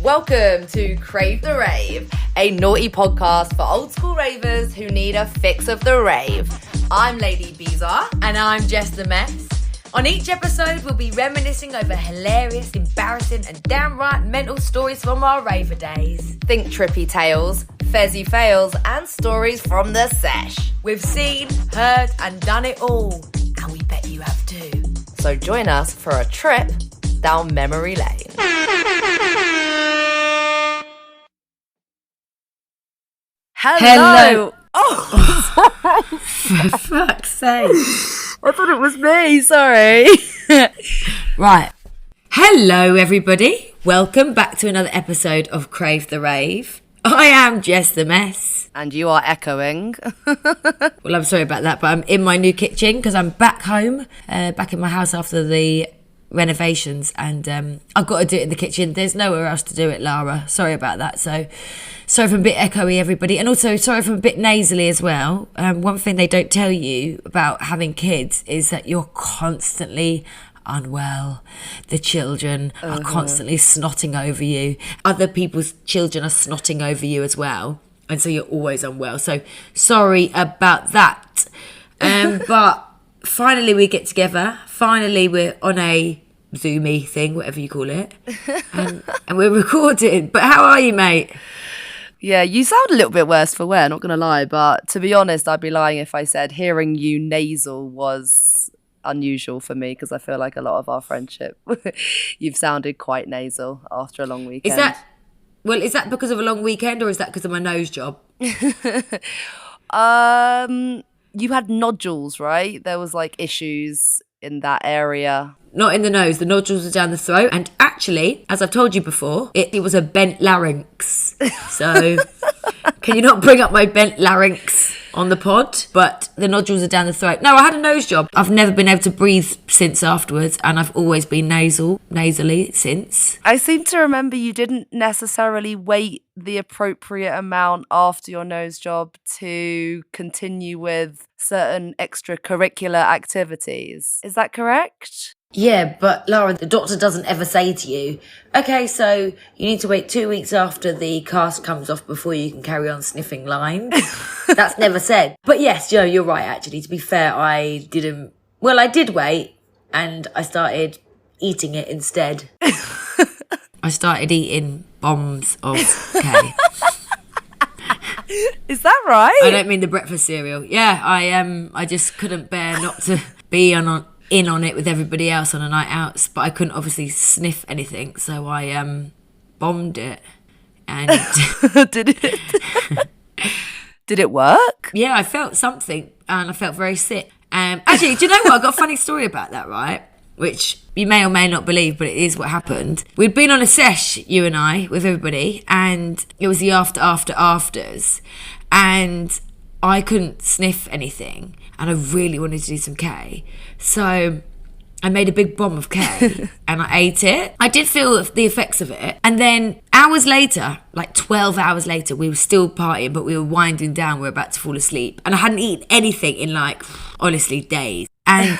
Welcome to Crave the Rave, a naughty podcast for old school ravers who need a fix of the rave. I'm Lady Bizarre. And I'm Jess the Mess. On each episode, we'll be reminiscing over hilarious, embarrassing, and downright mental stories from our raver days. Think trippy tales, fezzy fails, and stories from the sesh. We've seen, heard, and done it all. And we bet you have too. So join us for a trip down memory lane. Hello. Oh, for fuck's sake. I thought it was me, sorry. Right. Hello, everybody. Welcome back to another episode of Crave the Rave. I am Jess the Mess. And you are echoing. Well, I'm sorry about that, but I'm in my new kitchen because I'm back home, back in my house after the renovations, and I've got to do it in the kitchen. There's nowhere else to do it, Lara. Sorry about that. So sorry if I'm a bit echoey, everybody, and also sorry if I'm a bit nasally as well. One thing they don't tell you about having kids is that you're constantly unwell. The children are constantly snotting over you. Other people's children are snotting over you as well, and so you're always unwell. So sorry about that. But finally we get together. Finally we're on a Zoomy thing, whatever you call it, and we're recording. But how are you, mate? Yeah, you sound a little bit worse for wear, not going to lie. But to be honest, I'd be lying if I said hearing you nasal was unusual for me, because I feel like a lot of our friendship, you've sounded quite nasal after a long weekend. Is that because of a long weekend, or is that because of my nose job? You had nodules, right? There was like issues in that area. Not in the nose. The nodules are down the throat. And actually, as I've told you before, it was a bent larynx. So can you not bring up my bent larynx on the pod? But the nodules are down the throat. No, I had a nose job. I've never been able to breathe since afterwards, and I've always been nasally since. I seem to remember you didn't necessarily wait the appropriate amount after your nose job to continue with certain extracurricular activities. Is that correct? Yeah, but Lara, the doctor doesn't ever say to you, okay, so you need to wait 2 weeks after the cast comes off before you can carry on sniffing lines. That's never said. But yes, you're right, actually. To be fair, I did wait, and I started eating it instead. I started eating bombs of K. Is that right? I don't mean the breakfast cereal. Yeah, I just couldn't bear not to be in on it with everybody else on a night out, but I couldn't obviously sniff anything, so I bombed it. And did it work? Yeah, I felt something, and I felt very sick. Actually, do you know what? I got a funny story about that, right? Which you may or may not believe, but it is what happened. We'd been on a sesh, you and I, with everybody, and it was the afters, and I couldn't sniff anything, and I really wanted to do some K. So I made a big bomb of K and I ate it. I did feel the effects of it. And then hours later, like 12 hours later, we were still partying, but we were winding down. We were about to fall asleep. And I hadn't eaten anything in honestly, days. And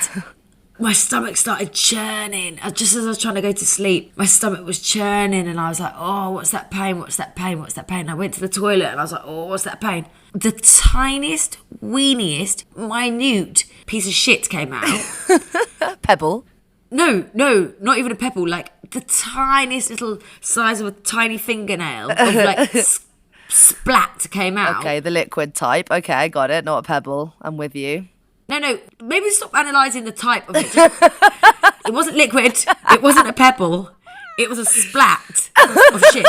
my stomach started churning. Just as I was trying to go to sleep, my stomach was churning, and I was like, oh, what's that pain? What's that pain? What's that pain? I went to the toilet and I was like, oh, what's that pain? The tiniest, weeniest, minute piece of shit came out. Pebble? No, not even a pebble. Like the tiniest little size of a tiny fingernail of splat came out. Okay, the liquid type. Okay, I got it. Not a pebble. I'm with you. No, maybe stop analysing the type of it. It wasn't liquid. It wasn't a pebble. It was a splat of shit.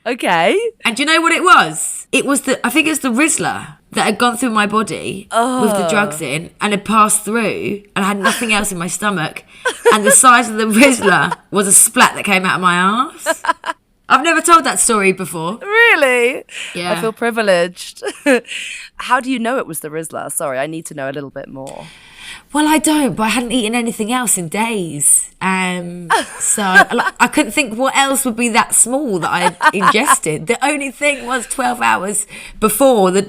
Okay. And do you know what it was? I think it was the Rizzler that had gone through my body with the drugs in and had passed through, and I had nothing else in my stomach. And the size of the Rizzler was a splat that came out of my arse. I've never told that story before. Really? Yeah. I feel privileged. How do you know it was the Rizzler? Sorry, I need to know a little bit more. Well, I don't, but I hadn't eaten anything else in days. So I couldn't think what else would be that small that I had ingested. The only thing was 12 hours before, the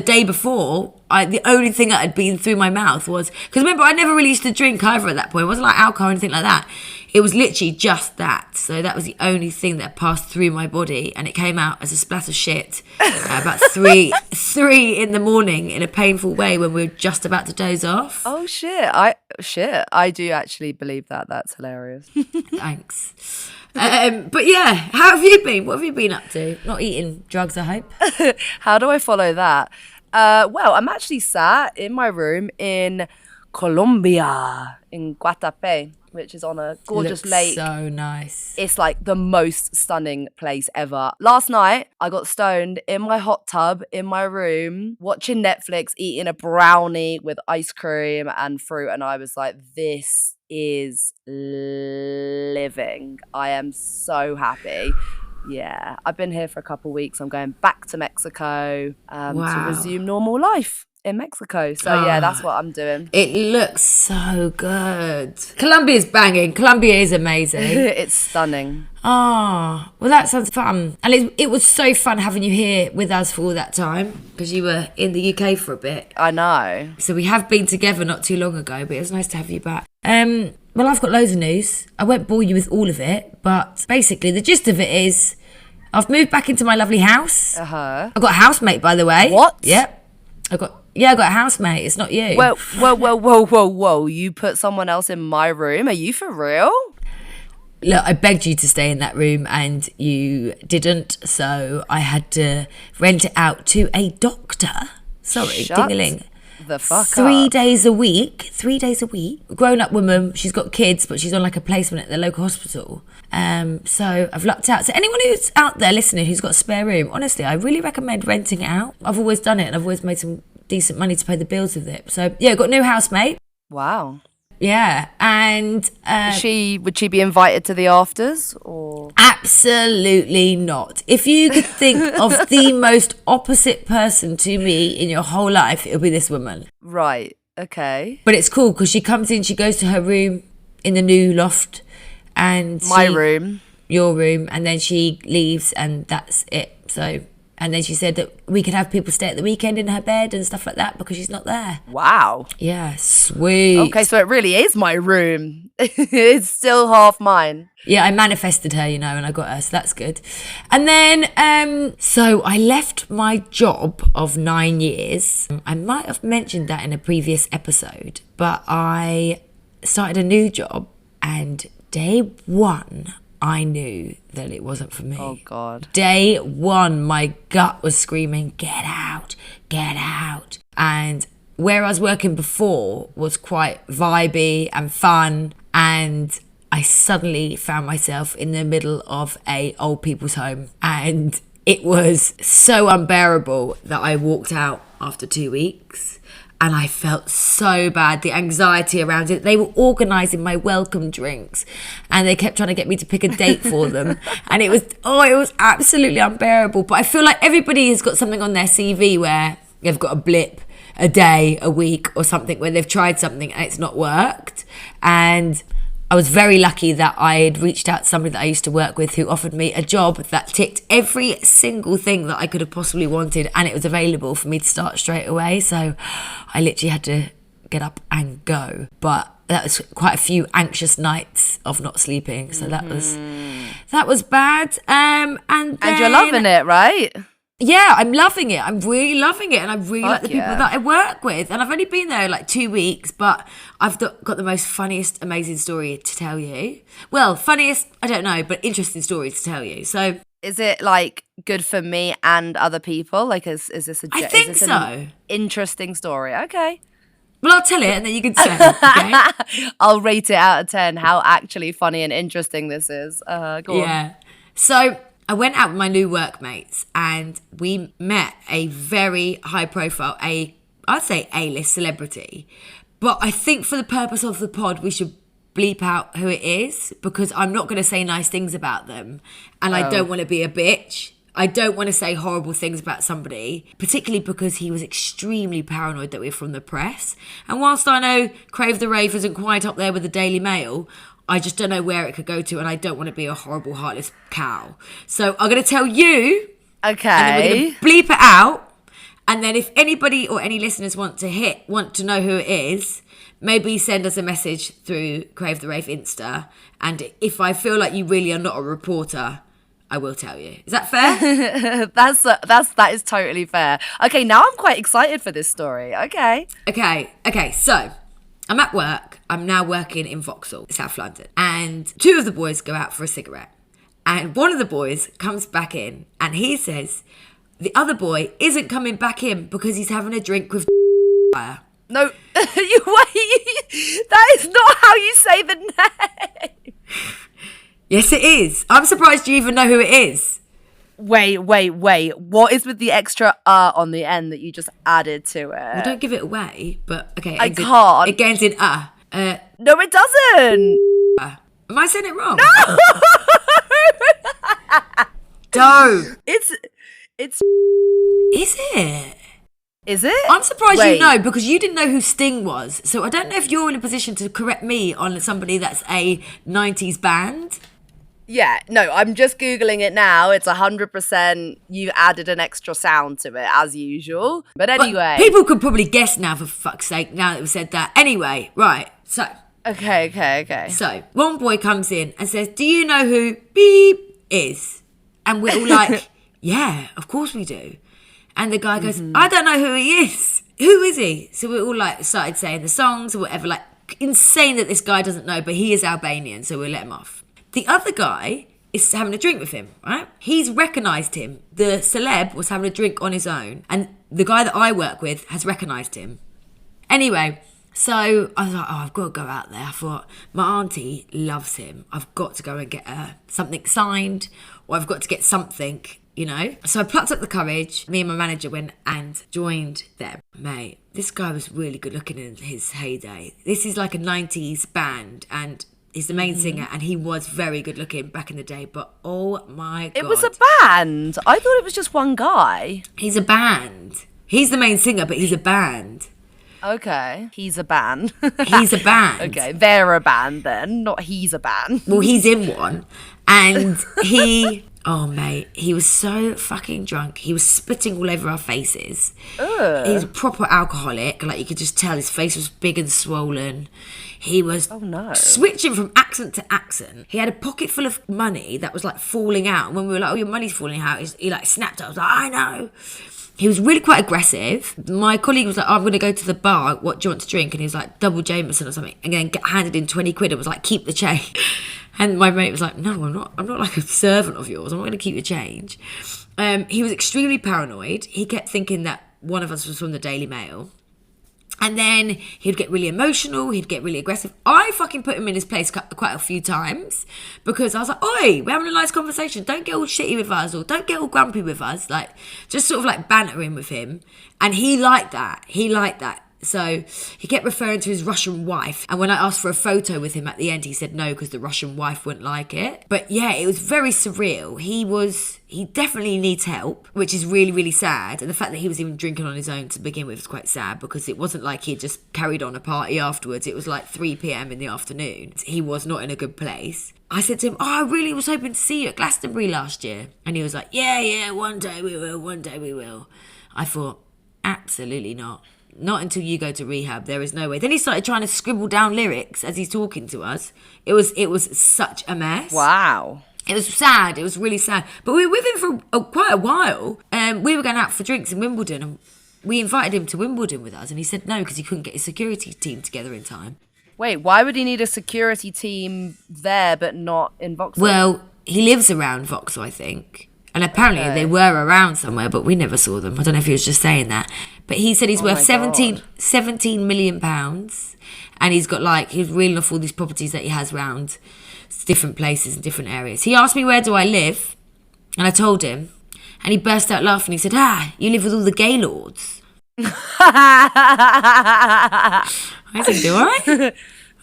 day before, the only thing that had been through my mouth was, because remember, I never really used to drink either at that point. It wasn't like alcohol or anything like that. It was literally just that. So that was the only thing that passed through my body, and it came out as a splat of shit about three in the morning in a painful way when we were just about to doze off. Oh shit! I do actually believe that. That's hilarious. Thanks. But yeah, how have you been? What have you been up to? Not eating drugs, I hope. How do I follow that? Well, I'm actually sat in my room in Colombia, in Guatapé, which is on a gorgeous lake. So nice. It's like the most stunning place ever. Last night, I got stoned in my hot tub in my room, watching Netflix, eating a brownie with ice cream and fruit. And I was like, this is living. I am so happy. Yeah, I've been here for a couple of weeks. I'm going back to Mexico to resume normal life in Mexico. So yeah, that's what I'm doing. It looks so good. Colombia's banging. Colombia is amazing. It's stunning. Oh, well, that sounds fun. And it was so fun having you here with us for all that time, because you were in the UK for a bit. I know. So we have been together not too long ago, but it was nice to have you back. Well, I've got loads of news. I won't bore you with all of it, but basically the gist of it is I've moved back into my lovely house. Uh-huh. I've got a housemate, by the way. What? Yep. I got a housemate. It's not you. Whoa. You put someone else in my room? Are you for real? Look, I begged you to stay in that room and you didn't, so I had to rent it out to a doctor. Sorry, ding-a-ling. The fuck 3 up. days a week. 3 days a week. Grown-up woman. She's got kids, but she's on like a placement at the local hospital. So I've lucked out. So anyone who's out there listening who's got a spare room, honestly, I really recommend renting it out. I've always done it and I've always made some decent money to pay the bills with it. So yeah, got a new housemate. Wow. Yeah, and would she be invited to the afters or? Absolutely not. If you could think of the most opposite person to me in your whole life, it'll be this woman. Right. Okay. But it's cool because she comes in, she goes to her room in the new loft, and your room, and then she leaves, and that's it. So. And then she said that we could have people stay at the weekend in her bed and stuff like that because she's not there. Wow. Yeah, sweet. Okay, so it really is my room. It's still half mine. Yeah, I manifested her, and I got her, so that's good. And then, so I left my job of 9 years. I might have mentioned that in a previous episode, but I started a new job, and day one, I knew that it wasn't for me. Oh, God. Day one, my gut was screaming, get out, get out. And where I was working before was quite vibey and fun. And I suddenly found myself in the middle of a old people's home. And it was so unbearable that I walked out after 2 weeks. And I felt so bad, the anxiety around it. They were organising my welcome drinks and they kept trying to get me to pick a date for them. And it was absolutely unbearable. But I feel like everybody has got something on their CV where they've got a blip, a day, a week or something where they've tried something and it's not worked. And I was very lucky that I had reached out to somebody that I used to work with who offered me a job that ticked every single thing that I could have possibly wanted, and it was available for me to start straight away. So I literally had to get up and go. But that was quite a few anxious nights of not sleeping. So that was bad. And you're loving it, right? Yeah, I'm loving it. I'm really loving it. And I really like the people that I work with. And I've only been there like 2 weeks, but I've got the most funniest, amazing story to tell you. Well, funniest, I don't know, but interesting story to tell you. So is it like good for me and other people? Like, is this I think so. An interesting story? Okay. Well, I'll tell it and then you can say, okay? I'll rate it out of 10 how actually funny and interesting this is. Go on. Yeah. So I went out with my new workmates and we met a very high profile, I'd say A-list celebrity. But I think for the purpose of the pod, we should bleep out who it is because I'm not going to say nice things about them. And I don't want to be a bitch. I don't want to say horrible things about somebody, particularly because he was extremely paranoid that we're from the press. And whilst I know Crave the Rave isn't quite up there with the Daily Mail, I just don't know where it could go to, and I don't want to be a horrible, heartless cow. So I'm going to tell you, okay, and then we're going to bleep it out, And then if anybody or any listeners want to know who it is, maybe send us a message through Crave the Rave Insta. And if I feel like you really are not a reporter, I will tell you. Is that fair? That is totally fair. Okay, now I'm quite excited for this story. Okay. Okay. So I'm at work. I'm now working in Vauxhall, South London. And two of the boys go out for a cigarette. And one of the boys comes back in and he says the other boy isn't coming back in because he's having a drink with No, you wait. That is not how you say the name. Yes, it is. I'm surprised you even know who it is. Wait. What is with the extra on the end that you just added to it? Well, don't give it away, but okay. I can't. It ends in No, it doesn't. Am I saying it wrong? No. Don't. It's. Is it? Is it? I'm surprised Wait. you know because you didn't know who Sting was. So I don't know if you're in a position to correct me on somebody that's a 90s band. Yeah, no, I'm just Googling it now. It's 100%. You've added an extra sound to it, as usual. But anyway. People could probably guess now, for fuck's sake, now that we've said that. Anyway, right. So. Okay. So, one boy comes in and says, do you know who beep is? And we're all like, yeah, of course we do. And the guy goes, I don't know who he is. Who is he? So we all like started saying the songs or whatever, like insane that this guy doesn't know, but he is Albanian, so we'll let him off. The other guy is having a drink with him, right? He's recognised him. The celeb was having a drink on his own, and the guy that I work with has recognised him. Anyway, so I was like, oh, I've got to go out there. I thought, my auntie loves him. I've got to go and get her something signed, or I've got to get something, you know? So I plucked up the courage. Me and my manager went and joined them. Mate, this guy was really good looking in his heyday. This is like a 90s band, and he's the main singer, and he was very good looking back in the day, but oh my God. It was a band. I thought it was just one guy. He's a band. He's the main singer, but he's a band. Okay. He's a band. He's a band. Okay, they're a band then, not he's a band. Well, he's in one. And oh mate, he was so fucking drunk. He was spitting all over our faces. Ugh. He was a proper alcoholic. Like, you could just tell his face was big and swollen. He was switching from accent to accent. He had a pocket full of money that was like falling out. And when we were like, oh, your money's falling out, he like snapped up. I was like, I know. He was really quite aggressive. My colleague was like, oh, I'm going to go to the bar. What do you want to drink? And he was like, double Jameson or something. And then handed in 20 quid and was like, keep the change. And my mate was like, no, I'm not like a servant of yours. I'm not going to keep your change. He was extremely paranoid. He kept thinking that one of us was from the Daily Mail. And then he'd get really emotional. He'd get really aggressive. I fucking put him in his place quite a few times because I was like, oi, we're having a nice conversation. Don't get all shitty with us or don't get all grumpy with us. Like, just sort of like bantering with him. And he liked that. So he kept referring to his Russian wife. And when I asked for a photo with him at the end, he said no, because the Russian wife wouldn't like it. But yeah, it was very surreal. He definitely needs help, which is really, really sad. And the fact that he was even drinking on his own to begin with is quite sad, because it wasn't like he just carried on a party afterwards. It was like 3 p.m. in the afternoon. He was not in a good place. I said to him, oh, I really was hoping to see you at Glastonbury last year. And he was like, yeah, one day we will. I thought, absolutely not. Not until you go to rehab. There is no way. Then he started trying to scribble down lyrics as he's talking to us. It was such a mess. Wow. It was sad. It was really sad. But we were with him for quite a while. We were going out for drinks in Wimbledon, and we invited him to Wimbledon with us, and he said no because he couldn't get his security team together in time. Wait, why would he need a security team there but not in Vauxhall? Well, he lives around Vauxhall, I think. And apparently they were around somewhere, but we never saw them. I don't know if he was just saying that. But he said he's worth 17 million pounds. And he's got he's reeling off all these properties that he has around different places and different areas. He asked me, where do I live? And I told him. And he burst out laughing. He said, you live with all the gaylords. I said, do I?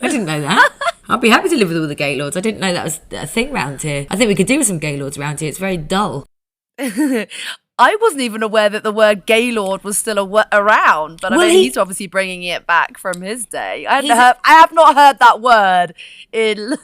I didn't know that. I'd be happy to live with all the gaylords. I didn't know that was a thing around here. I think we could do with some gaylords around here. It's very dull. I wasn't even aware that the word Gaylord was still around, but I mean, he's obviously bringing it back from his day. I have not heard that word in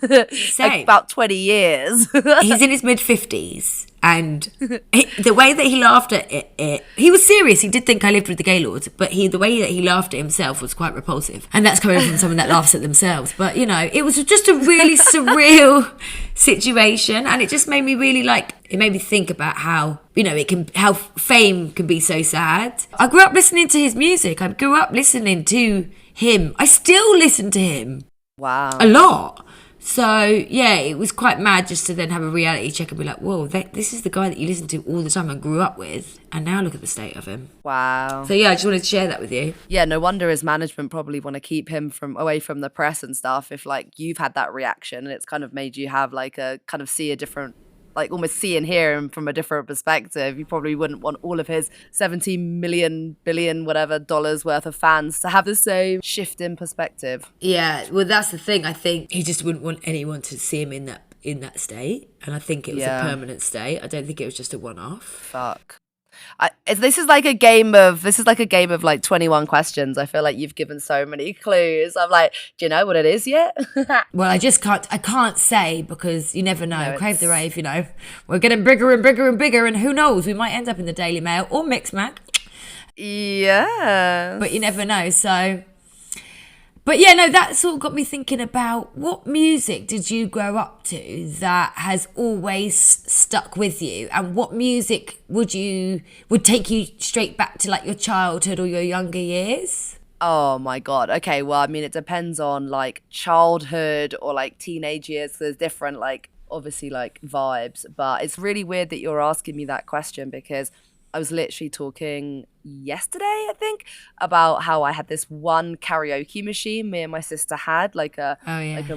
like about 20 years. He's in his mid-50s, and the way that he laughed at it, he was serious. He did think I lived with the Gaylords, but the way that he laughed at himself was quite repulsive. And that's coming from someone that laughs at themselves. But, you know, it was just a really surreal situation, and it just made me really it made me think about how, you know, how fame can be so sad. I grew up listening to his music. I grew up listening to him. I still listen to him. Wow. A lot. So, yeah, it was quite mad just to then have a reality check and be like, whoa, this is the guy that you listen to all the time and grew up with. And now look at the state of him. Wow. So, yeah, I just wanted to share that with you. Yeah, no wonder his management probably want to keep him away from the press and stuff if, like, you've had that reaction and it's kind of made you have, like, a kind of see a different, like, almost see and hear him from a different perspective. You probably wouldn't want all of his 17 million, billion, whatever dollars worth of fans to have the same shift in perspective. Yeah, well, that's the thing. I think he just wouldn't want anyone to see him in that state. And I think it was a permanent state. I don't think it was just a one-off. Fuck. This is like a game of like 21 questions. I feel like you've given so many clues. I'm like, do you know what it is yet? Well, I can't say because you never know. No, Crave the Rave, you know, we're getting bigger and bigger and bigger, and who knows, we might end up in the Daily Mail or Mixmag. Yeah. But you never know. So, but yeah, no, that sort of got me thinking about what music did you grow up to that has always stuck with you, and what music would take you straight back to like your childhood or your younger years? Oh my God. Okay. Well, I mean, it depends on like childhood or like teenage years. So there's different, like, obviously like vibes, but it's really weird that you're asking me that question because I was literally talking yesterday, I think, about how I had this one karaoke machine me and my sister had, like a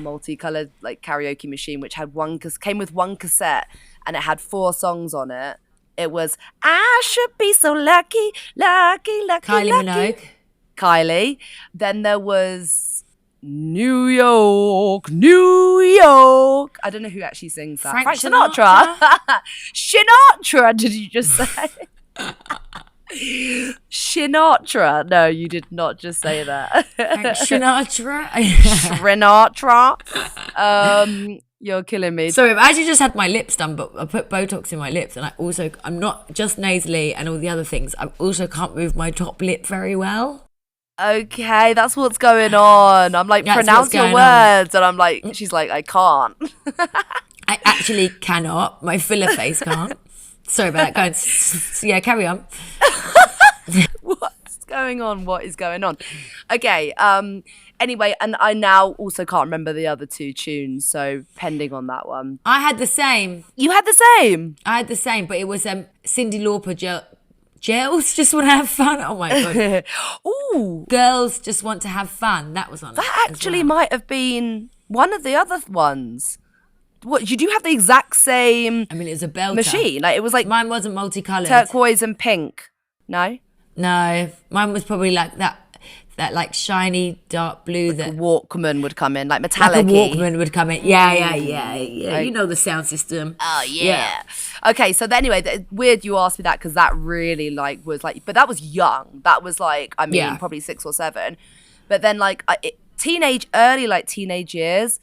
multicolored like karaoke machine, which had came with one cassette, and it had 4 songs on it. It was "I Should Be So Lucky, Lucky, Lucky, Kylie Lucky." Minogue. Kylie. Then there was New York, New York. I don't know who actually sings that. Frank Sinatra. Sinatra, did you just say? Sinatra. No, you did not just say that. Sinatra. Sinatra. You're killing me. Sorry, I've actually just had my lips done, but I put Botox in my lips, and I'm not just nasally and all the other things. I also can't move my top lip very well. Okay, that's what's going on. I'm like, pronounce your words, and I'm like, she's like, I can't. I actually cannot. My filler face can't. Sorry about that. Go on. Yeah, carry on. What's going on? What is going on? Okay. Anyway, and I now also can't remember the other 2 tunes, so pending on that one. I had the same. You had the same? I had the same, but it was Cyndi Lauper, Girls Just Want to Have Fun. Oh my God. Ooh. Girls Just Want to Have Fun. That was on that it actually might have been one of the other ones. What, you do have the exact same it was a belter. Machine. Like, it was like mine wasn't multicolored. Turquoise and pink. No? No. Mine was probably like that like shiny dark blue that a Walkman would come in, like metallic. Like a Walkman would come in. Yeah. You know the sound system. Oh yeah. Okay, so anyway, it's weird you asked me that because that really like was like, but that was young. That was like, I mean, probably 6 or 7. But then like early teenage years,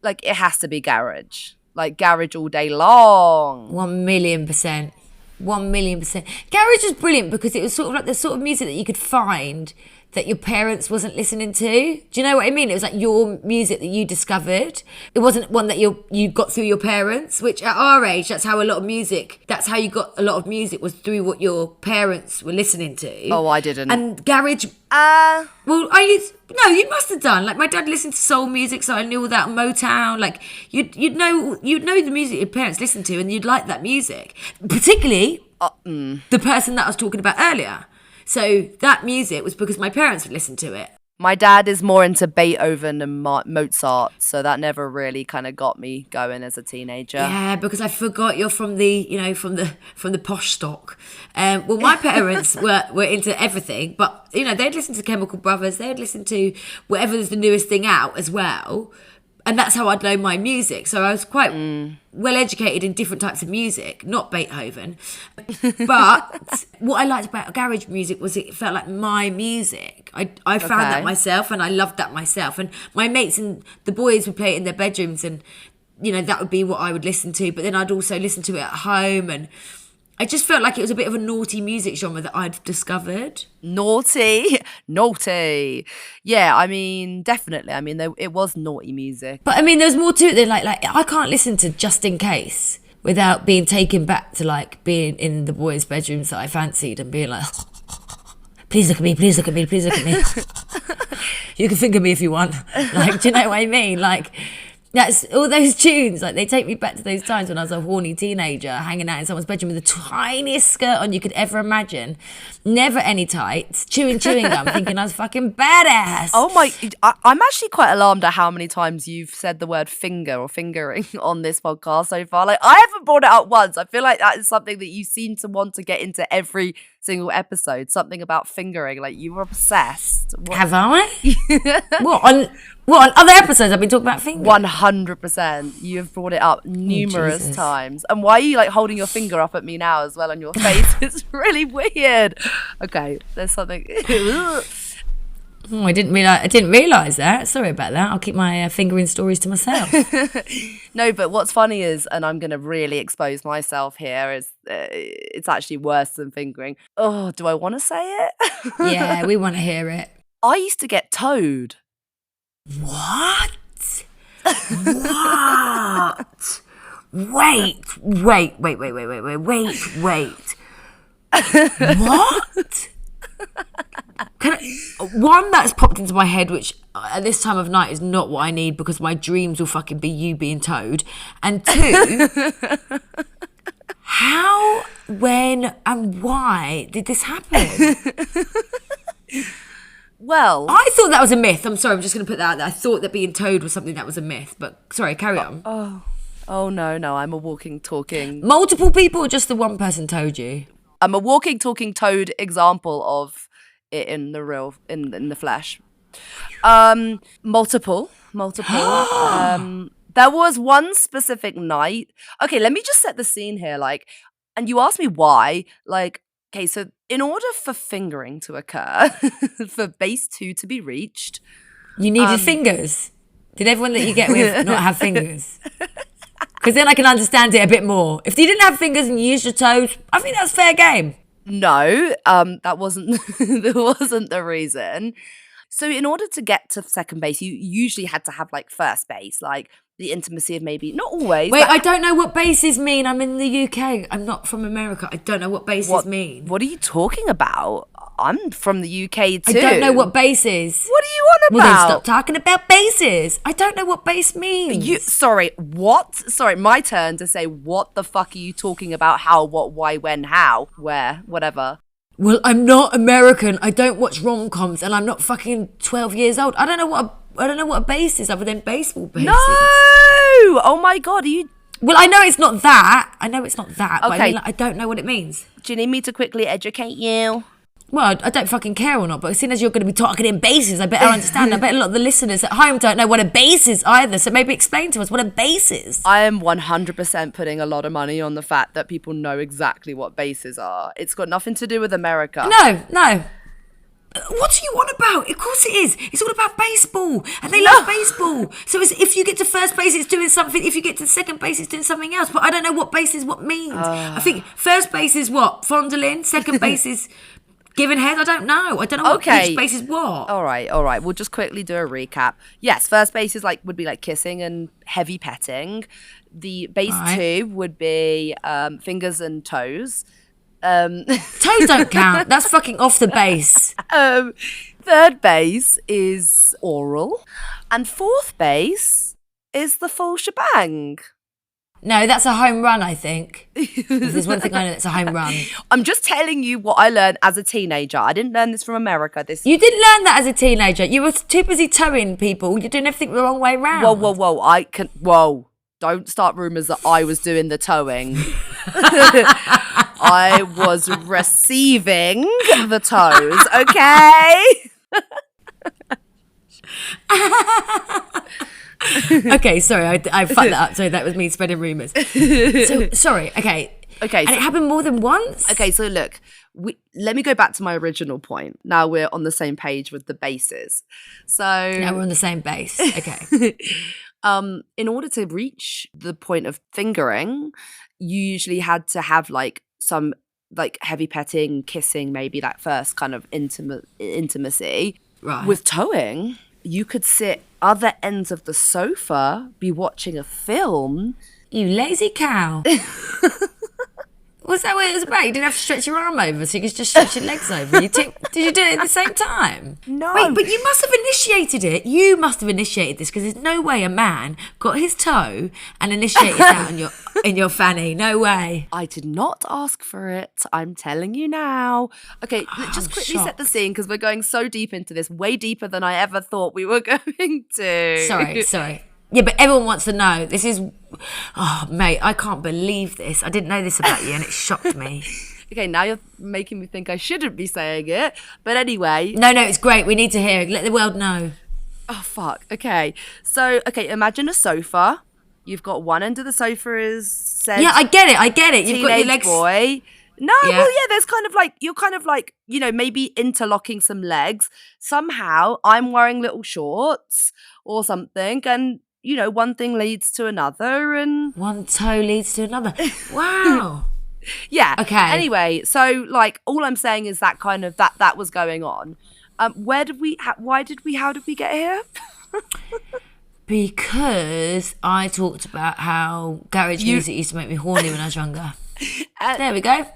like it has to be garage. Like garage all day long. 1,000,000%. 1,000,000%. Garage was brilliant because it was sort of like the sort of music that you could find that your parents wasn't listening to. Do you know what I mean? It was like your music that you discovered. It wasn't one that you got through your parents, which at our age, that's how you got a lot of music was through what your parents were listening to. Oh, I didn't. And garage, well, you must have done. Like my dad listened to soul music, so I knew all that, Motown. Like you'd know the music your parents listened to, and you'd like that music, particularly the person that I was talking about earlier. So that music was because my parents would listen to it. My dad is more into Beethoven and Mozart, so that never really kind of got me going as a teenager. Yeah, because I forgot you're from the posh stock. Well, my parents were into everything, but they'd listen to Chemical Brothers, they'd listen to whatever was the newest thing out as well. And that's how I'd know my music. So I was quite well educated in different types of music, not Beethoven. But what I liked about garage music was it felt like my music. I found that myself, and I loved that myself. And my mates and the boys would play it in their bedrooms, and, you know, that would be what I would listen to. But then I'd also listen to it at home, and I just felt like it was a bit of a naughty music genre that I'd discovered. Naughty. Yeah, I mean, definitely. I mean, it was naughty music. But I mean, there's more to it than like I can't listen to Just In Case without being taken back to like being in the boys' bedrooms that I fancied and being like, please look at me, please look at me, please look at me. You can finger me if you want. Like, do you know what I mean? Like, that's all those tunes. Like, they take me back to those times when I was a horny teenager hanging out in someone's bedroom with the tiniest skirt on you could ever imagine, never any tights, chewing gum, thinking I was fucking badass. Oh my! I'm actually quite alarmed at how many times you've said the word finger or fingering on this podcast so far. Like, I haven't brought it up once. I feel like that is something that you seem to want to get into every single episode. Something about fingering. Like, you were obsessed. What? Have I? What, on other episodes I've been talking about fingers? 100%. You have brought it up numerous times. And why are you like holding your finger up at me now as well on your face? It's really weird. Okay, there's something. I didn't realise that. Sorry about that. I'll keep my fingering stories to myself. No, but what's funny is, and I'm going to really expose myself here, is it's actually worse than fingering. Oh, do I want to say it? Yeah, we want to hear it. I used to get toed. What? What? Wait. What? One that's popped into my head, which at this time of night is not what I need because my dreams will fucking be you being towed. And two, how, when, and why did this happen? Well, I thought that was a myth. I'm sorry, I'm just going to put that out there. I thought that being towed was something that was a myth. But sorry, carry on. Oh no, I'm a walking, talking. Multiple people or just the one person towed you? I'm a walking, talking toad example of it in the real, in the flesh. Multiple. There was one specific night. Okay, let me just set the scene here. Like, and you asked me why. Like, okay, so in order for fingering to occur, for base 2 to be reached, you needed fingers. Did everyone that you get with not have fingers? Because then I can understand it a bit more. If you didn't have fingers and you used your toes, I think that's fair game. No, that wasn't that wasn't the reason. So in order to get to second base, you usually had to have like first base, like the intimacy of maybe, not always. Wait, I don't know what bases mean. I'm in the UK. I'm not from America. I don't know what bases mean. What are you talking about? I'm from the UK too. I don't know what base is. What are you on about? Well, then stop talking about bases. I don't know what base means. Sorry, what? Sorry, my turn to say what the fuck are you talking about? How, what, why, when, how, where, whatever. Well, I'm not American. I don't watch rom-coms and I'm not fucking 12 years old. I don't know what a base is other than baseball bases. No! Oh my God, are you... Well, I know it's not that. But Okay. I mean, like, I don't know what it means. Do you need me to quickly educate you? Well, I don't fucking care or not, but as soon as you're going to be talking in bases, I better understand. I bet a lot of the listeners at home don't know what a base is either, so maybe explain to us what a base is. I am 100% putting a lot of money on the fact that people know exactly what bases are. It's got nothing to do with America. No. What are you on about? Of course it is. It's all about baseball, and they love baseball. So if you get to first base, it's doing something. If you get to second base, it's doing something else. But I don't know what base is what means. I think first base is what? Fondling. Second base is... giving head? I don't know what each base is what. All right. We'll just quickly do a recap. Yes, first base is would be like kissing and heavy petting. The base 2 would be fingers and toes. Toes don't count. That's fucking off the base. Third base is oral. And fourth base is the full shebang. No, that's a home run, I think. If there's one thing I know that's a home run. I'm just telling you what I learned as a teenager. I didn't learn this from America. You didn't learn that as a teenager. You were too busy towing people. You're doing everything the wrong way round. Whoa. Don't start rumours that I was doing the towing. I was receiving the toes, okay? Okay, sorry, I fucked that up. Sorry, that was me spreading rumours. So, sorry, okay. Okay, And it happened more than once? Okay, so look, let me go back to my original point. Now we're on the same page with the bases. So Now we're on the same base. Okay. In order to reach the point of fingering, you usually had to have like some like heavy petting, kissing, maybe that first kind of intimacy. Right. With towing, you could sit other ends of the sofa, be watching a film. You lazy cow. Was that what it was about? You didn't have to stretch your arm over, so you could just stretch your legs over. Did you do it at the same time? No. Wait, but you must have initiated it. You must have initiated this, because there's no way a man got his toe and initiated that in your fanny. No way. I did not ask for it. I'm telling you now. Okay, just quickly set the scene, because we're going so deep into this, way deeper than I ever thought we were going to. Sorry. Yeah, but everyone wants to know. This is... Oh, mate, I can't believe this. I didn't know this about you, and it shocked me. Okay, now you're making me think I shouldn't be saying it. But anyway... No, it's great. We need to hear it. Let the world know. Oh, fuck. Okay. So, imagine a sofa. You've got one end of the sofa is said... Yeah, I get it. You've got your legs... boy. No, yeah. Well, yeah, there's kind of like... You're kind of like, maybe interlocking some legs. Somehow, I'm wearing little shorts or something, and... one thing leads to another, and one toe leads to another. Wow. Yeah. Okay. Anyway, so like all I'm saying is that kind of that was going on. How did we get here? Because I talked about how garage music used to make me horny when I was younger. There we go.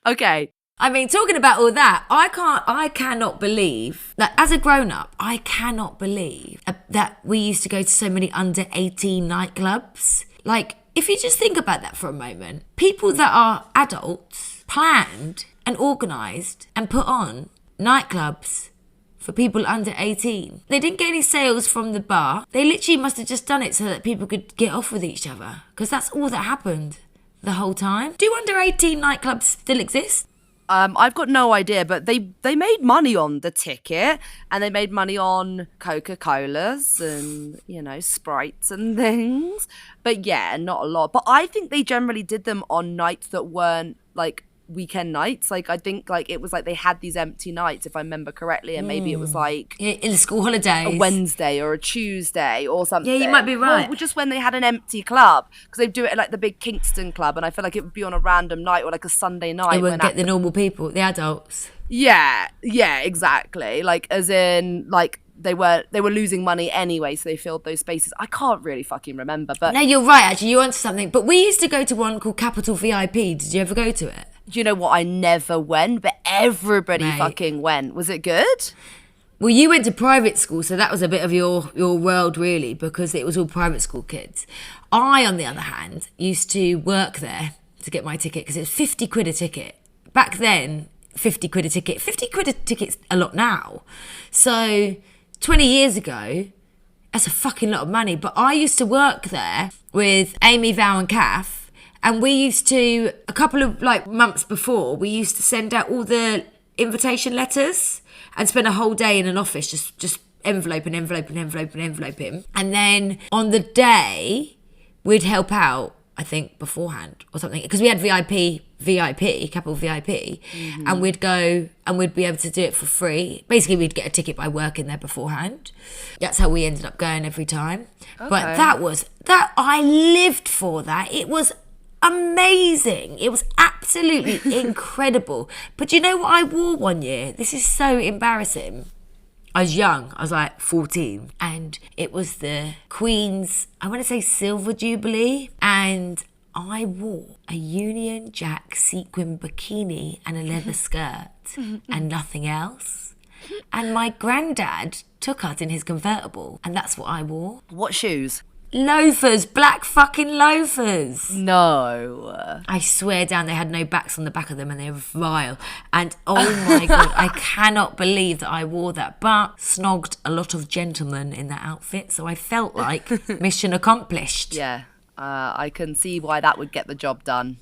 Okay. I mean, talking about all that, I cannot believe that as a grown-up, I cannot believe that we used to go to so many under 18 nightclubs. Like, if you just think about that for a moment, people that are adults planned and organised and put on nightclubs for people under 18. They didn't get any sales from the bar. They literally must have just done it so that people could get off with each other, because that's all that happened the whole time. Do under 18 nightclubs still exist? I've got no idea, but they made money on the ticket, and they made money on Coca-Colas and, Sprites and things. But yeah, not a lot. But I think they generally did them on nights that weren't like weekend nights. Like I think like it was like they had these empty nights, if I remember correctly, and maybe it was like in the school holidays, a Wednesday or a Tuesday or something. Yeah, you might be right. Or just when they had an empty club, because they do it at like the big Kingston club, and I feel like it would be on a random night or like a Sunday night. It wouldn't get the normal people, the adults. Yeah, exactly. Like as in like they were losing money anyway, so they filled those spaces. I can't really fucking remember, but no, you're right. Actually, you're onto something. But we used to go to one called Capital VIP. Did you ever go to it? Do you know what? I never went, but everybody fucking went. Was it good? Well, you went to private school, so that was a bit of your world, really, because it was all private school kids. I, on the other hand, used to work there to get my ticket, because it's 50 quid a ticket. Back then, 50 quid a ticket. 50 quid a ticket's a lot now. So 20 years ago, that's a fucking lot of money. But I used to work there with Amy, Val and Kath. And we used to, a couple of like months before, we used to send out all the invitation letters and spend a whole day in an office just enveloping. And then on the day, we'd help out, I think, beforehand or something. Because we had VIP, Capital VIP. Mm-hmm. And we'd go and we'd be able to do it for free. Basically, we'd get a ticket by working there beforehand. That's how we ended up going every time. Okay. But I lived for that. It was amazing. It was absolutely incredible. But you know what I wore one year? This is so embarrassing. I was young. I was like 14. And it was the Queen's, I want to say Silver Jubilee. And I wore a Union Jack sequin bikini and a leather skirt and nothing else. And my granddad took us in his convertible. And that's what I wore. What shoes? Loafers, black fucking loafers. No. I swear down, they had no backs on the back of them and they were vile. And oh my God, I cannot believe that I wore that. But snogged a lot of gentlemen in that outfit, so I felt like mission accomplished. Yeah, I can see why that would get the job done.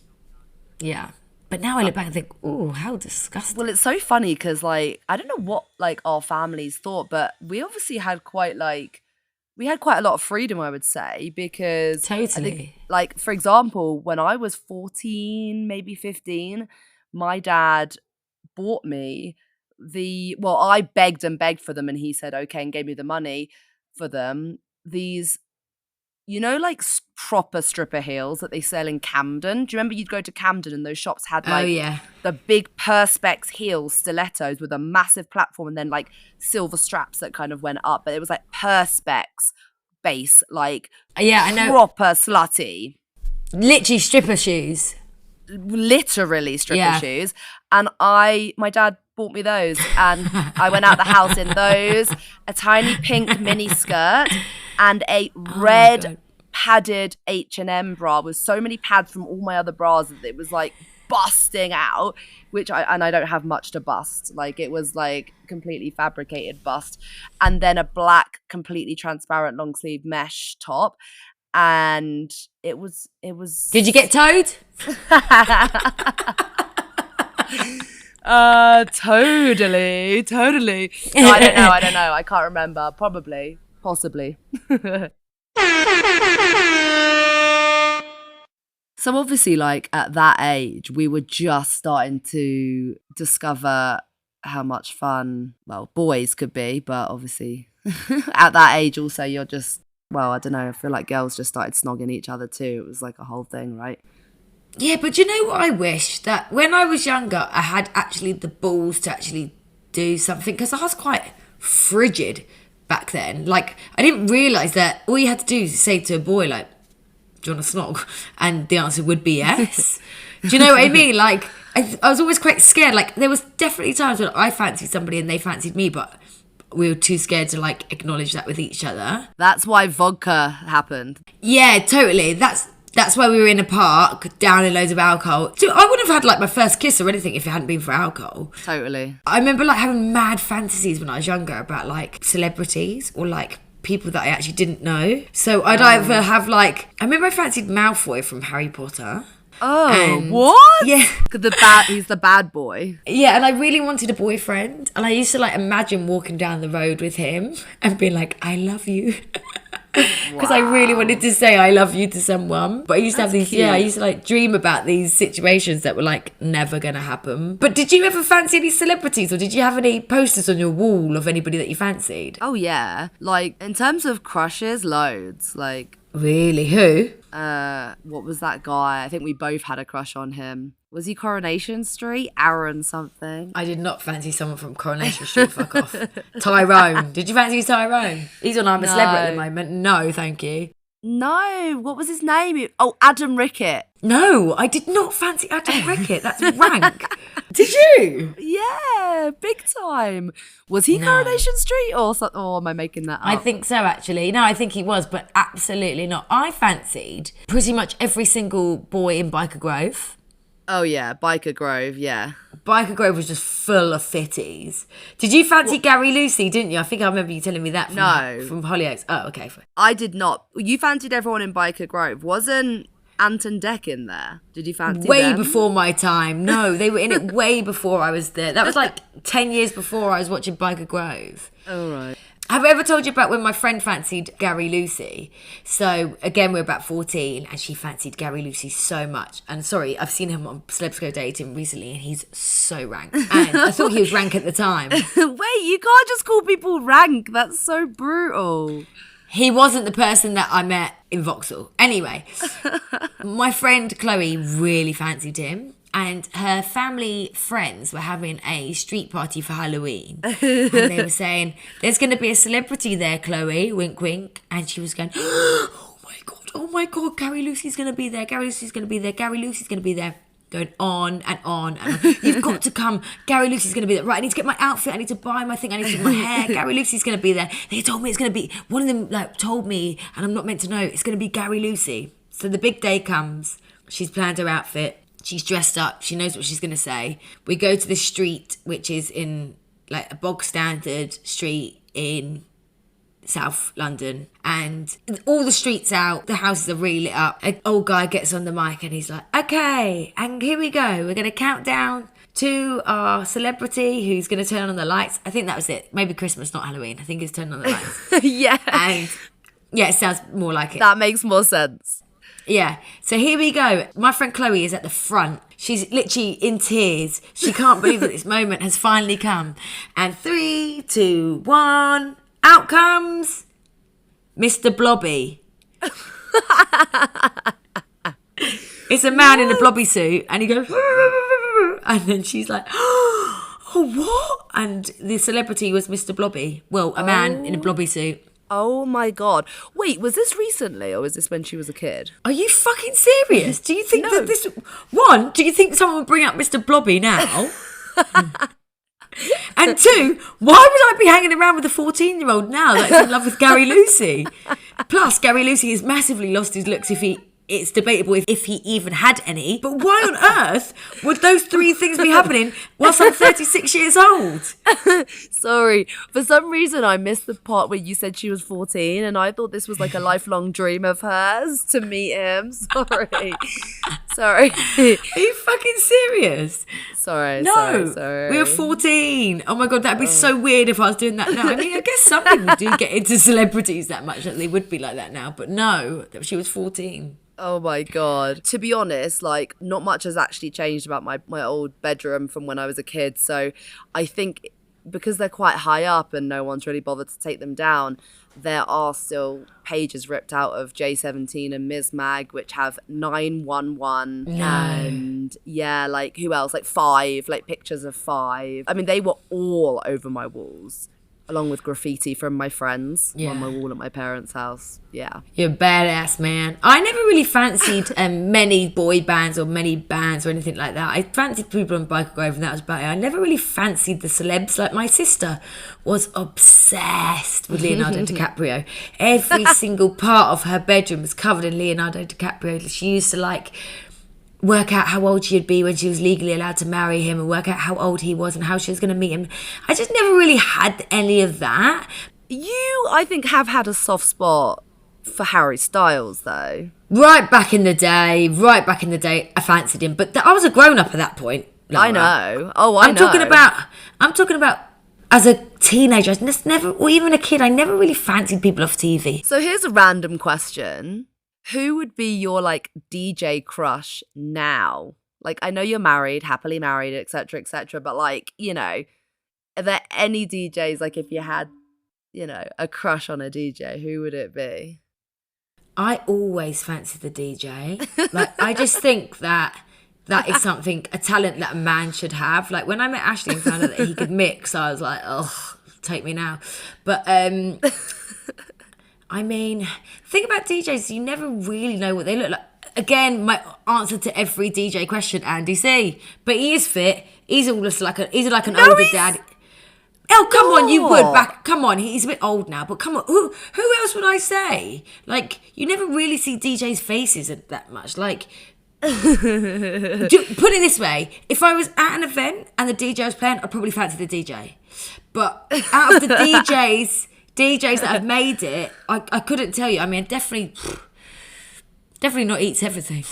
Yeah. But now I look back and think, oh, how disgusting. Well, it's so funny because, like, I don't know what, like, our families thought, but we obviously had quite, like, we had quite a lot of freedom, I would say, because I think, Totally. like, for example, when I was 14, maybe 15, my dad bought me I begged and begged for them and he said, okay, and gave me the money for them. These, like proper stripper heels that they sell in Camden. Do you remember you'd go to Camden and those shops had Oh, like yeah. the big perspex heels, stilettos with a massive platform and then like silver straps that kind of went up. But it was like perspex base, like Yeah, I know. proper slutty. Literally stripper shoes. Literally stripper Yeah. shoes. And my dad bought me those and I went out the house in those, a tiny pink mini skirt and a red padded H&M bra with so many pads from all my other bras that it was like busting out, I don't have much to bust. Like it was like completely fabricated bust. And then a black, completely transparent long sleeve mesh top. And it was Did you get towed? Totally. No, I don't know. I can't remember. Probably. Possibly. So obviously, like at that age, we were just starting to discover how much fun, well, boys could be, but obviously at that age also you're just, well, I don't know, I feel like girls just started snogging each other too. It was like a whole thing, right? Yeah, but you know what I wish? That when I was younger, I had actually the balls to actually do something, because I was quite frigid back then. Like, I didn't realise that all you had to do is say to a boy, like, do you want to snog? And the answer would be yes. Do you know what I mean? Like, I was always quite scared. Like, there was definitely times when I fancied somebody and they fancied me, but we were too scared to, like, acknowledge that with each other. That's why vodka happened. Yeah, totally. That's why we were in a park, down in loads of alcohol. So I wouldn't have had, like, my first kiss or anything if it hadn't been for alcohol. Totally. I remember, like, having mad fantasies when I was younger about, like, celebrities or, like, people that I actually didn't know. So I'd either have, like... I remember I fancied Malfoy from Harry Potter. Oh, And- what? Yeah. He's the bad boy. Yeah, and I really wanted a boyfriend. And I used to, like, imagine walking down the road with him and being like, I love you. Because I really wanted to say I love you to someone. But I used to have these, cute. I used to like dream about these situations that were like never going to happen. But did you ever fancy any celebrities, or did you have any posters on your wall of anybody that you fancied? Oh, yeah. Like, in terms of crushes, loads. Like, Really? Who? what was that guy? I think we both had a crush on him. Was he Coronation Street? Aaron something? I did not fancy someone from Coronation Street, fuck off. Tyrone. Did you fancy Tyrone? He's on I'm a Celebrity at the moment. No, thank you. No, what was his name? Oh, Adam Rickett. No, I did not fancy Adam Rickett. That's rank. Did you? Yeah, big time. Was he No. Coronation Street or something? Oh, am I making that up? I think so, actually. No, I think he was, but absolutely not. I fancied pretty much every single boy in Biker Grove. Oh, yeah, Biker Grove, yeah. Biker Grove was just full of fitties. Did you fancy Gary Lucy, didn't you? I think I remember you telling me that from Hollyoaks. Oh, okay. I did not. You fancied everyone in Biker Grove. Wasn't Anton Deck in there? Did you fancy Way them? before my time. No, they were in it way before I was there. That was like 10 years before I was watching Biker Grove. All right. Have I ever told you about when my friend fancied Gary Lucy? So, again, we were about 14 and she fancied Gary Lucy so much. And sorry, I've seen him on Celebs Go Dating recently and he's so rank. And I thought he was rank at the time. Wait, you can't just call people rank. That's so brutal. He wasn't the person that I met in Vauxhall. Anyway, my friend Chloe really fancied him. And her family friends were having a street party for Halloween. And they were saying, there's going to be a celebrity there, Chloe, wink, wink. And she was going, oh my God, Gary Lucy's going to be there. Gary Lucy's going to be there. Gary Lucy's going to be there. Going on and on and on. You've got to come. Gary Lucy's going to be there. Right, I need to get my outfit. I need to buy my thing. I need to do my hair. Gary Lucy's going to be there. They told me it's going to be, one of them like told me, and I'm not meant to know, it's going to be Gary Lucy. So the big day comes. She's planned her outfit. She's dressed up. She knows what she's going to say. We go to the street, which is in like a bog standard street in South London, and all the streets out, the houses are really lit up. An old guy gets on the mic and he's like, okay, and here we go. We're going to count down to our celebrity who's going to turn on the lights. I think that was it. Maybe Christmas, not Halloween. I think he's turning on the lights. Yeah. And yeah, it sounds more like it. That makes more sense. Yeah. So here we go. My friend Chloe is at the front. She's literally in tears. She can't believe that this moment has finally come. And 3, 2, 1... out comes Mr. Blobby. It's a man in a blobby suit, and he goes, and then she's like, oh, what? And the celebrity was Mr. Blobby. Well, a man in a blobby suit. Oh my God. Wait, was this recently or was this when she was a kid? Are you fucking serious? Do you think that this... One, do you think someone would bring up Mr. Blobby now? And 2, why would I be hanging around with a 14-year-old now that's in love with Gary Lucy? Plus, Gary Lucy has massively lost his looks it's debatable if he even had any. But why on earth would those 3 things be happening whilst I'm 36 years old? Sorry. For some reason, I missed the part where you said she was 14 and I thought this was like a lifelong dream of hers to meet him. Sorry. Sorry. Are you fucking serious? Sorry. We were 14. Oh my God, that'd be so weird if I was doing that now. I mean, I guess some people do get into celebrities that much that they would be like that now. But no, she was 14. Oh my God. To be honest, like not much has actually changed about my old bedroom from when I was a kid. So I think because they're quite high up and no one's really bothered to take them down, there are still pages ripped out of J17 and Ms. Mag, which have 911 and yeah, like who else? Like 5, like pictures of 5. I mean, they were all over my walls, along with graffiti from my friends on my wall at my parents' house. Yeah. You're a badass, man. I never really fancied many boy bands or many bands or anything like that. I fancied people on Biker Grove and that was about it. I never really fancied the celebs. Like my sister was obsessed with Leonardo DiCaprio. Every single part of her bedroom was covered in Leonardo DiCaprio. She used to like work out how old she'd be when she was legally allowed to marry him and work out how old he was and how she was going to meet him. I just never really had any of that. You, I think, have had a soft spot for Harry Styles, though. Right back in the day, I fancied him. But I was a grown-up at that point, Lara. I know. Oh, I know. I'm talking about as a teenager, I just never, or even a kid, I never really fancied people off TV. So here's a random question. Who would be your like DJ crush now? Like, I know you're married, happily married, etc., but like, you know, are there any DJs, like if you had, you know, a crush on a DJ, who would it be? I always fancied the DJ. Like, I just think that is something, a talent that a man should have. Like, when I met Ashley and found out that he could mix, I was like, oh, take me now. But, I mean, think about DJs, you never really know what they look like. Again, my answer to every DJ question, Andy C. But he is fit. He's almost like an older dad. Oh, come on, you would back. Come on, he's a bit old now, but come on. Who else would I say? Like, you never really see DJs' faces that much. Like, put it this way: if I was at an event and the DJ was playing, I'd probably fancy the DJ. But out of the DJs that have made it, I couldn't tell you. I mean, definitely not eats everything.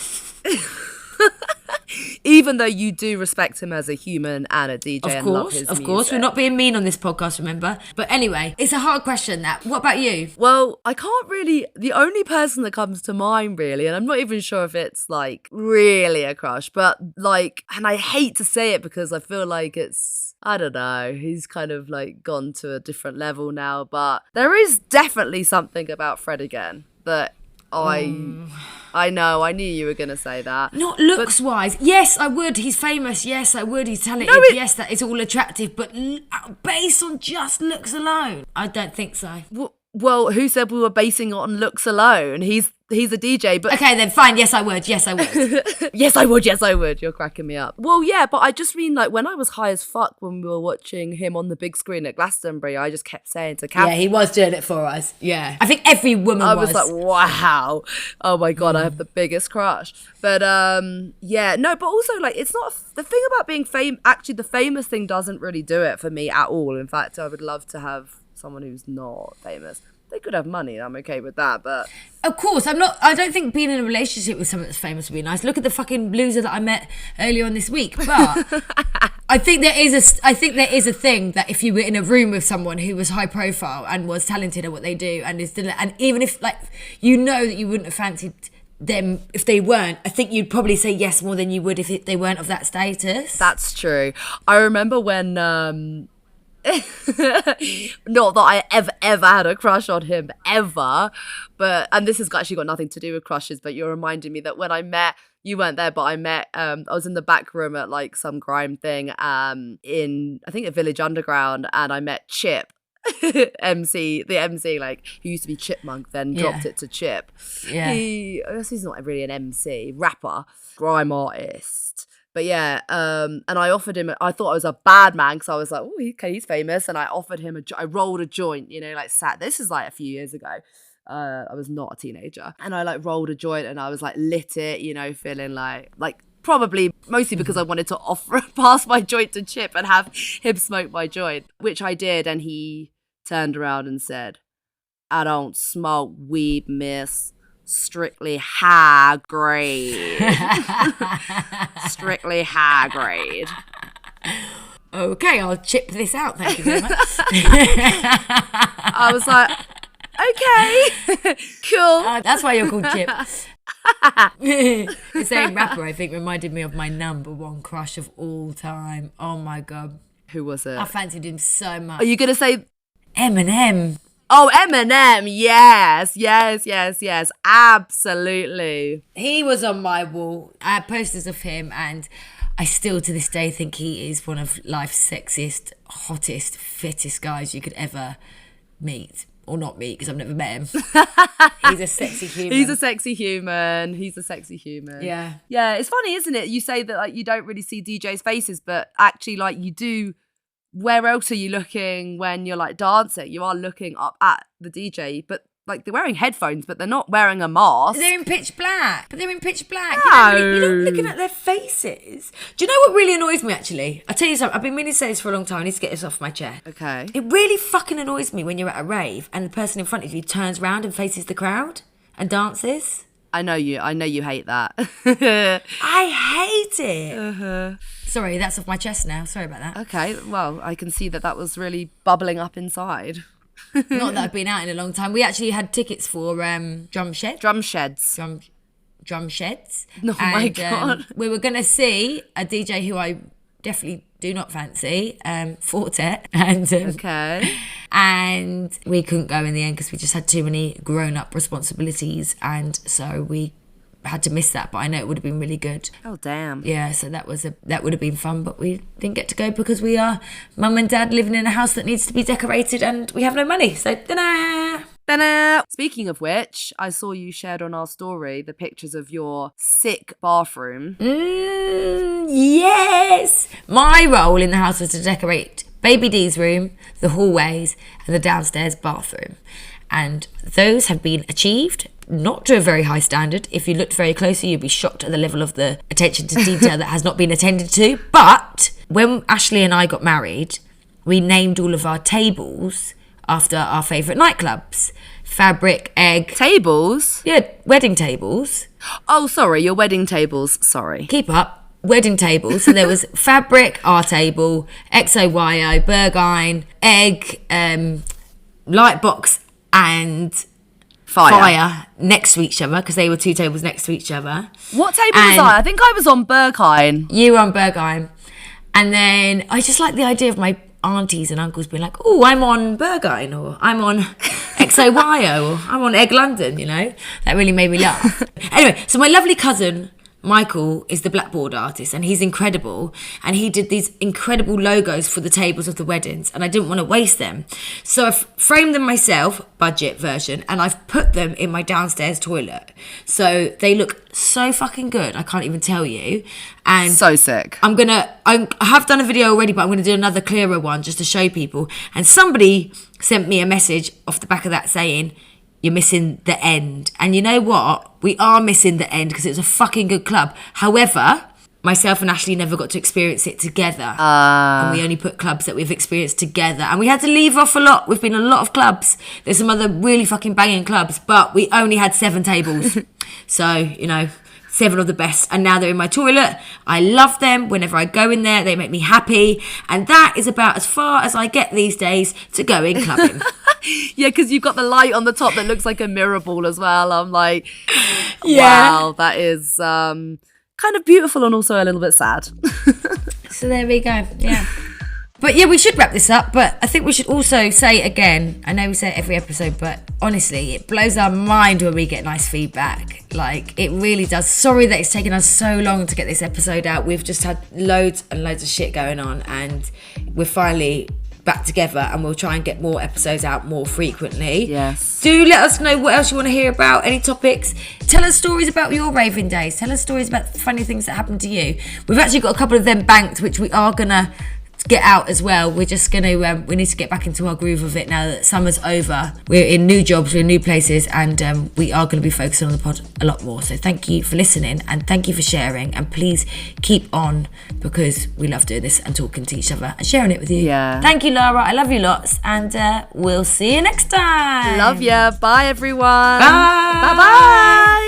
Even though you do respect him as a human and a DJ and love his music. Of course, we're not being mean on this podcast, remember? But anyway, it's a hard question, that. What about you? Well, I can't really, the only person that comes to mind really, and I'm not even sure if it's like really a crush, but like, and I hate to say it because I feel like it's, I don't know, he's kind of like gone to a different level now, but there is definitely something about Fred again that I know, I knew you were going to say that. Not looks-wise. Yes, I would. He's famous. Yes, I would. He's talented. Yes, that is all attractive. But based on just looks alone, I don't think so. Well, who said we were basing it on looks alone? He's a DJ, but... Okay, then fine. Yes, I would. Yes, I would. You're cracking me up. Well, yeah, but I just mean, like, when I was high as fuck when we were watching him on the big screen at Glastonbury, I just kept saying to Kath... Yeah, he was doing it for us. Yeah. I think every woman was. I was like, wow. Oh, my God, I have the biggest crush. But, yeah, no, but also, like, it's not... The thing about being famous... Actually, the famous thing doesn't really do it for me at all. In fact, I would love to have someone who's not famous. they could have money. I'm okay with that, but Of course, I don't think being in a relationship with someone that's famous would be nice. Look at the fucking loser that I met earlier on this week. But I think there is a thing that if you were in a room with someone who was high profile and was talented at what they do, and even if like you know that you wouldn't have fancied them if they weren't, I think you'd probably say yes more than you would if they weren't of that status. that's true. I remember when not that I ever had a crush on him ever, but and this has actually got nothing to do with crushes, but you're reminding me that when I met, you weren't there, but I met I was in the back room at like some grime thing in I think at Village Underground, and I met Chip the MC, like, who used to be Chipmunk, then dropped it to Chip. Yeah. I guess he's not really an MC, rapper, grime artist. But yeah, and I offered him, I thought I was a bad man because I was like, oh, okay, he's famous. And I offered him, I rolled a joint, like this is like a few years ago. I was not a teenager. And I like rolled a joint and I was like lit it, feeling like probably mostly because I wanted to pass my joint to Chip and have him smoke my joint, which I did. And he turned around and said, I don't smoke weed, miss. Strictly high grade. Strictly high grade. Okay, I'll chip this out. Thank you very much. I was like, okay, cool. That's why you're called Chip. The same rapper, I think, reminded me of my number one crush of all time. Oh my God. Who was it? I fancied him so much. Are you going to say Eminem? Oh, Eminem, yes, absolutely. He was on my wall. I had posters of him, and I still to this day think he is one of life's sexiest, hottest, fittest guys you could ever meet. Or not meet, because I've never met him. He's a sexy human. He's a sexy human. Yeah. Yeah, it's funny, isn't it? You say that like you don't really see DJs' faces, but actually like you do. Where else are you looking when you're like dancing? You are looking up at the DJ, but like they're wearing headphones, but they're not wearing a mask. They're in pitch black. But they're in pitch black. No. You're not looking at their faces. Do you know what really annoys me, actually? I'll tell you something. I've been meaning to say this for a long time. I need to get this off my chair. Okay. It really fucking annoys me when you're at a rave and the person in front of you turns around and faces the crowd and dances. I know you hate that. I hate it. Sorry, that's off my chest now. Sorry about that. Okay, well, I can see that was really bubbling up inside. Not that I've been out in a long time. We actually had tickets for Drum Sheds. Drum Sheds. Oh my God. We were going to see a DJ who I definitely do not fancy, Fortet. Okay. And we couldn't go in the end because we just had too many grown-up responsibilities, and so we had to miss that, but I know it would have been really good. Oh, damn. Yeah, so that would have been fun, but we didn't get to go because we are mum and dad living in a house that needs to be decorated and we have no money, so ta-da! Ta-da! Speaking of which, I saw you shared on our story the pictures of your sick bathroom. Yes! My role in the house was to decorate Baby D's room, the hallways, and the downstairs bathroom. And those have been achieved, not to a very high standard. If you looked very closely, you'd be shocked at the level of the attention to detail that has not been attended to. But when Ashley and I got married, we named all of our tables after our favourite nightclubs. Fabric, Egg. Tables? Yeah, wedding tables. Oh, sorry, your wedding tables. Sorry. Keep up. Wedding tables. So there was Fabric, our table, XOYO, Berghain, Egg, Lightbox, and Fire next to each other, because they were two tables next to each other. What table was I? I think I was on Berghain. You were on Berghain. And then I just like the idea of my aunties and uncles being like, oh, I'm on Berghain, or I'm on XOYO, or I'm on Egg London, That really made me laugh. Anyway, so my lovely cousin Michael is the blackboard artist, and he's incredible, and he did these incredible logos for the tables of the weddings, and I didn't want to waste them, so I've framed them myself, budget version, and I've put them in my downstairs toilet, so they look so fucking good, I can't even tell you. And so sick. I have done a video already, but I'm gonna do another clearer one just to show people. And somebody sent me a message off the back of that saying, you're missing the end. And you know what? We are missing the end because it was a fucking good club. However, myself and Ashley never got to experience it together. And we only put clubs that we've experienced together. And we had to leave off a lot. We've been in a lot of clubs. There's some other really fucking banging clubs, but we only had 7 tables. So, you know, 7 of the best. And now they're in my toilet. I love them. Whenever I go in there, they make me happy. And that is about as far as I get these days to going clubbing. Yeah, because you've got the light on the top that looks like a mirror ball as well. I'm like, wow, that is kind of beautiful and also a little bit sad. So there we go. Yeah. But yeah, we should wrap this up. But I think we should also say again, I know we say it every episode, but honestly, it blows our mind when we get nice feedback. Like, it really does. Sorry that it's taken us so long to get this episode out. We've just had loads and loads of shit going on, and we're finally back together, and we'll try and get more episodes out more frequently. Yes. Do let us know what else you want to hear about, any topics. Tell us stories about your raving days. Tell us stories about funny things that happened to you. We've actually got a couple of them banked, which we are gonna get out as well. We're just gonna we need to get back into our groove of it now that summer's over. We're in new jobs, we're in new places, and we are going to be focusing on the pod a lot more. So thank you for listening, and thank you for sharing, and please keep on, because we love doing this and talking to each other and sharing it with you. Yeah. Thank you, Lara. I love you lots, and we'll see you next time. Love ya. Bye, everyone. Bye. Bye-bye.